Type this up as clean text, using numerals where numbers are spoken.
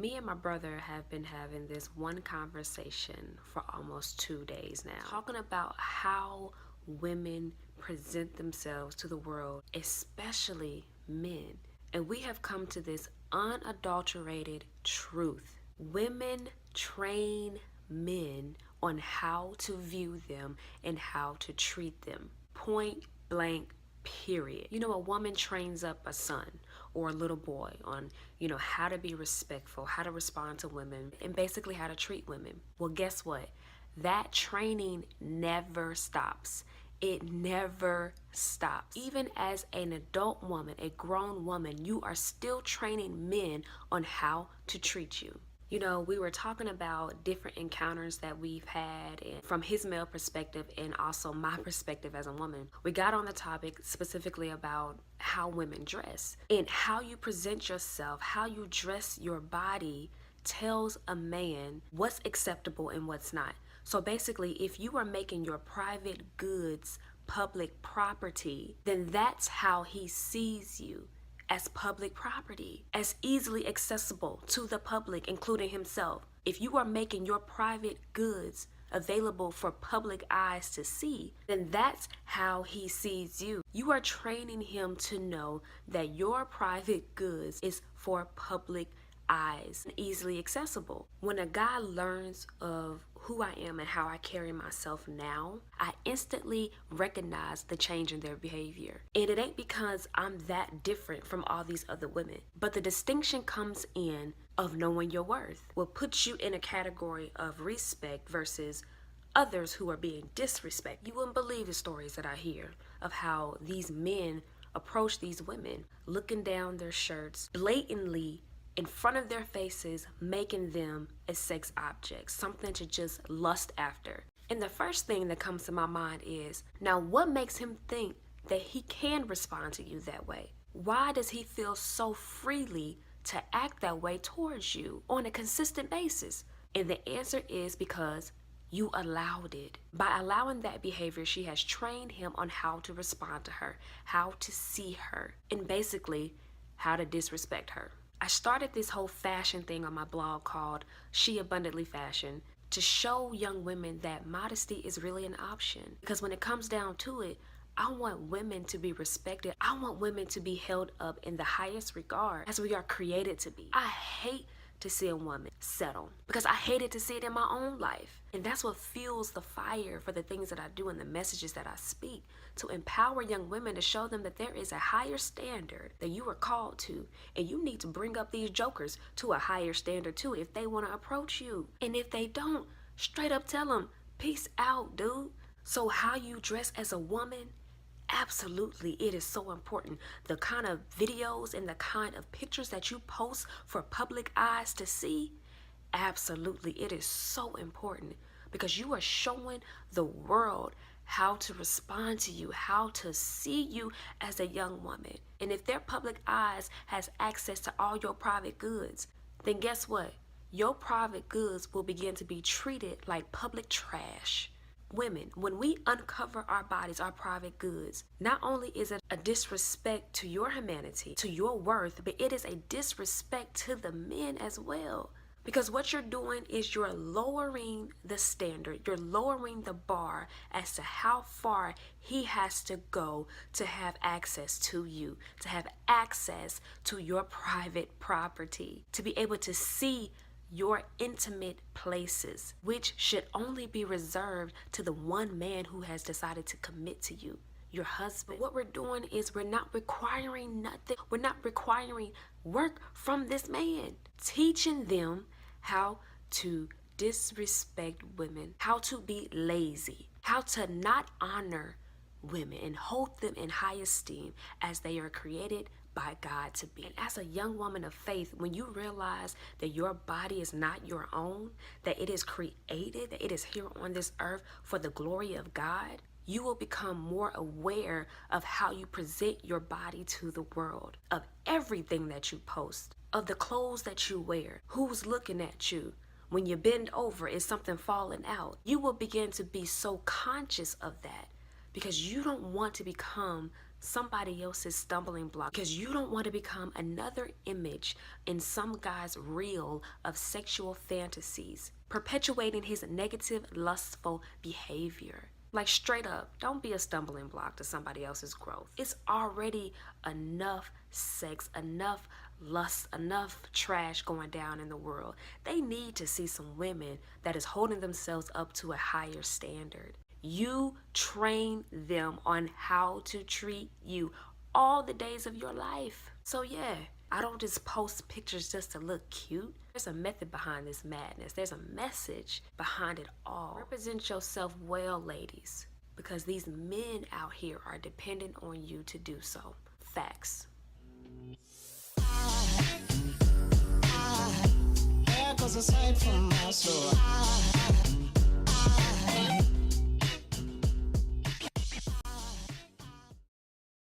Me and my brother have been having this one conversation for almost 2 days now, talking about how women present themselves to the world, especially men. And we have come to this unadulterated truth. Women train men on how to view them and how to treat them. Point blank, period. You know, a woman trains up a son or a little boy on, how to be respectful, how to respond to women, and basically how to treat women. Well, guess what? That training never stops. It never stops. Even as an adult woman, a grown woman, you are still training men on how to treat you. We were talking about different encounters that we've had, and from his male perspective and also my perspective as a woman. We got on the topic specifically about how women dress, and how you present yourself, how you dress your body tells a man what's acceptable and what's not. So basically, if you are making your private goods public property, then that's how he sees you, as public property, as easily accessible to the public, including himself. If you are making your private goods available for public eyes to see, then that's how he sees you. You are training him to know that your private goods is for public eyes, easily accessible. When a guy learns of who I am and how I carry myself now, I instantly recognize the change in their behavior. And it ain't because I'm that different from all these other women, but the distinction comes in of knowing your worth. What puts you in a category of respect versus others who are being disrespected. You wouldn't believe the stories that I hear of how these men approach these women, looking down their shirts, blatantly in front of their faces, making them a sex object, something to just lust after. And the first thing that comes to my mind is, now what makes him think that he can respond to you that way? Why does he feel so freely to act that way towards you on a consistent basis? And the answer is because you allowed it. By allowing that behavior, she has trained him on how to respond to her, how to see her, and basically how to disrespect her. I started this whole fashion thing on my blog called She Abundantly Fashion to show young women that modesty is really an option. Because when it comes down to it, I want women to be respected. I want women to be held up in the highest regard as we are created to be. I hate to see a woman settle because I hated to see it in my own life. And that's what fuels the fire for the things that I do and the messages that I speak, to empower young women, to show them that there is a higher standard that you are called to, and you need to bring up these jokers to a higher standard too if they want to approach you. And if they don't, straight up tell them, peace out, dude. So how you dress as a woman, absolutely, it is so important. The kind of videos and the kind of pictures that you post for public eyes to see, absolutely, it is so important, because you are showing the world how to respond to you, how to see you as a young woman. And if their public eyes has access to all your private goods, then guess what? Your private goods will begin to be treated like public trash. Women, when we uncover our bodies, our private goods, not only is it a disrespect to your humanity, to your worth, but it is a disrespect to the men as well. Because what you're doing is you're lowering the standard, you're lowering the bar as to how far he has to go to have access to you, to have access to your private property, to be able to see your intimate places, which should only be reserved to the one man who has decided to commit to you, your husband. But what we're doing is we're not requiring nothing. We're not requiring work from this man. Teaching them how to disrespect women, how to be lazy, how to not honor women and hold them in high esteem as they are created by God to be. And as a young woman of faith, when you realize that your body is not your own, that it is created, that it is here on this earth for the glory of God, you will become more aware of how you present your body to the world, of everything that you post, of the clothes that you wear, who's looking at you. When you bend over, is something falling out? You will begin to be so conscious of that, because you don't want to become somebody else's stumbling block because you don't want to become another image in some guy's reel of sexual fantasies, perpetuating his negative, lustful behavior. Like, straight up, don't be a stumbling block to somebody else's growth. It's already enough sex, enough lust, enough trash going down in the world. They need to see some women that is holding themselves up to a higher standard. You train them on how to treat you all the days of your life. So yeah, I don't just post pictures just to look cute. There's a method behind this madness. There's a message behind it all. Represent yourself well, ladies, because these men out here are dependent on you to do so. Facts. There goes a sight from my soul.